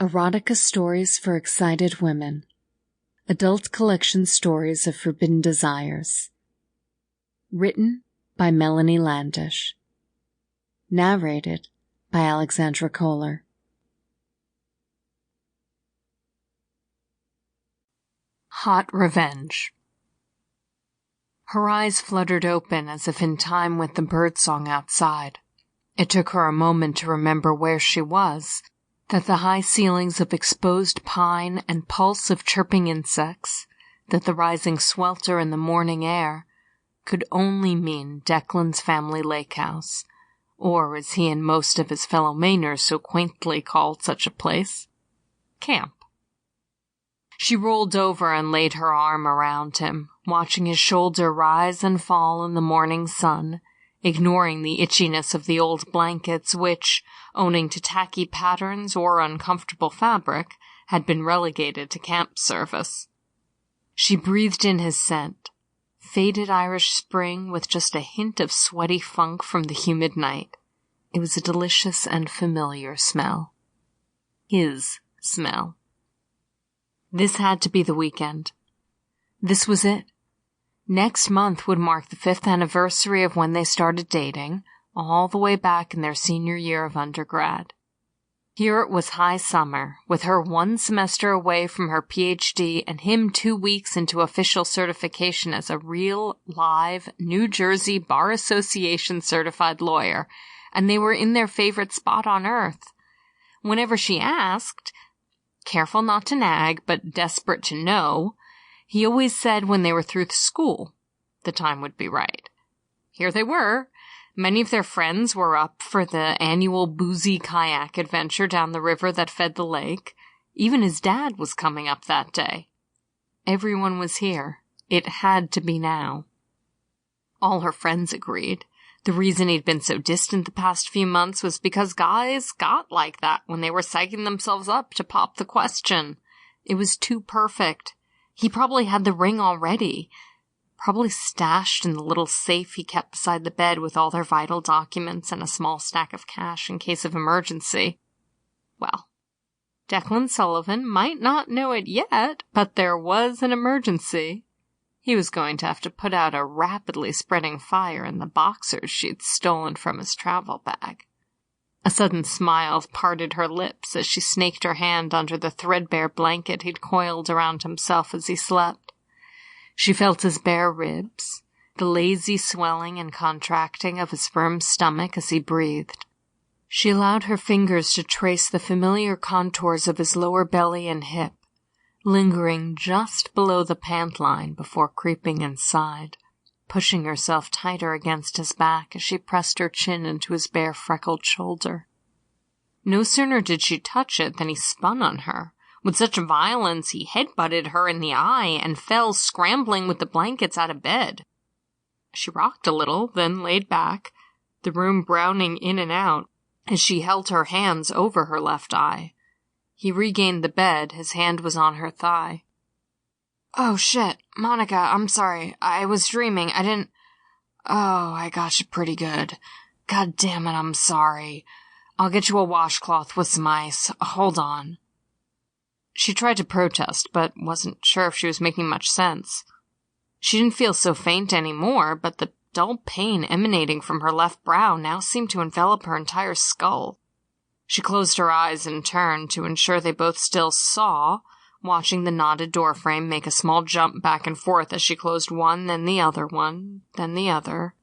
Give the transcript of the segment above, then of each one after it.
Erotica Stories for Excited Women. Adult Collection Stories of Forbidden Desires. Written by Melanie Landish. Narrated by Alexandra Cohler. Hot Revenge. Her eyes fluttered open as if in time with the birdsong outside. It took her a moment to remember where she was, that the high ceilings of exposed pine and pulse of chirping insects, that the rising swelter in the morning air, could only mean Declan's family lake house, or as he and most of his fellow Mainers so quaintly called such a place, camp. She rolled over and laid her arm around him, watching his shoulder rise and fall in the morning sun, ignoring the itchiness of the old blankets which, owing to tacky patterns or uncomfortable fabric, had been relegated to camp service. She breathed in his scent, faded Irish spring with just a hint of sweaty funk from the humid night. It was a delicious and familiar smell. His smell. This had to be the weekend. This was it. Next month would mark the 5th anniversary of when they started dating, all the way back in their senior year of undergrad. Here it was high summer, with her 1 semester away from her PhD and him 2 weeks into official certification as a real, live, New Jersey Bar Association certified lawyer, and they were in their favorite spot on earth. Whenever she asked, careful not to nag, but desperate to know, he always said when they were through school, the time would be right. Here they were. Many of their friends were up for the annual boozy kayak adventure down the river that fed the lake. Even his dad was coming up that day. Everyone was here. It had to be now. All her friends agreed. The reason he'd been so distant the past few months was because guys got like that when they were psyching themselves up to pop the question. It was too perfect. He probably had the ring already, probably stashed in the little safe he kept beside the bed with all their vital documents and a small stack of cash in case of emergency. Well, Declan Sullivan might not know it yet, but there was an emergency. He was going to have to put out a rapidly spreading fire in the boxers she'd stolen from his travel bag. A sudden smile parted her lips as she snaked her hand under the threadbare blanket he'd coiled around himself as he slept. She felt his bare ribs, the lazy swelling and contracting of his firm stomach as he breathed. She allowed her fingers to trace the familiar contours of his lower belly and hip, lingering just below the pant line before creeping inside, pushing herself tighter against his back as she pressed her chin into his bare freckled shoulder. No sooner did she touch it than he spun on her. With such violence he headbutted her in the eye and fell scrambling with the blankets out of bed. She rocked a little, then laid back, the room browning in and out as she held her hands over her left eye. He regained the bed, his hand was on her thigh. "Oh, shit. Monica, I'm sorry. I was dreaming. I didn't... Oh, I got you pretty good. God damn it, I'm sorry. I'll get you a washcloth with some ice. Hold on." She tried to protest, but wasn't sure if she was making much sense. She didn't feel so faint anymore, but the dull pain emanating from her left brow now seemed to envelop her entire skull. She closed her eyes and turned to ensure they both still saw, watching the knotted doorframe make a small jump back and forth as she closed one, then the other one, then the other.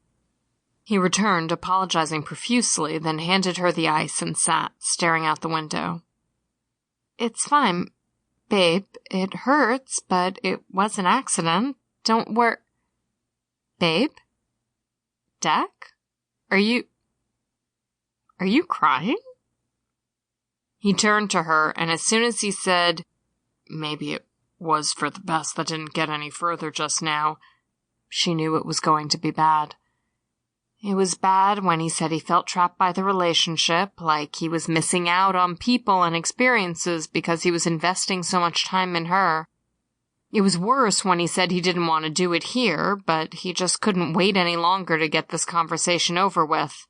He returned, apologizing profusely, then handed her the ice and sat, staring out the window. "It's fine, babe. It hurts, but it was an accident. Don't worry." "Babe? Deck? Are you crying?" He turned to her, and as soon as he said, "Maybe it was for the best that didn't get any further just now," she knew it was going to be bad. It was bad when he said he felt trapped by the relationship, like he was missing out on people and experiences because he was investing so much time in her. It was worse when he said he didn't want to do it here, but he just couldn't wait any longer to get this conversation over with.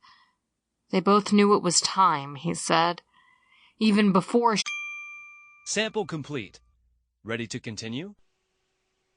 They both knew it was time, he said. Even before Sample complete. Ready to continue?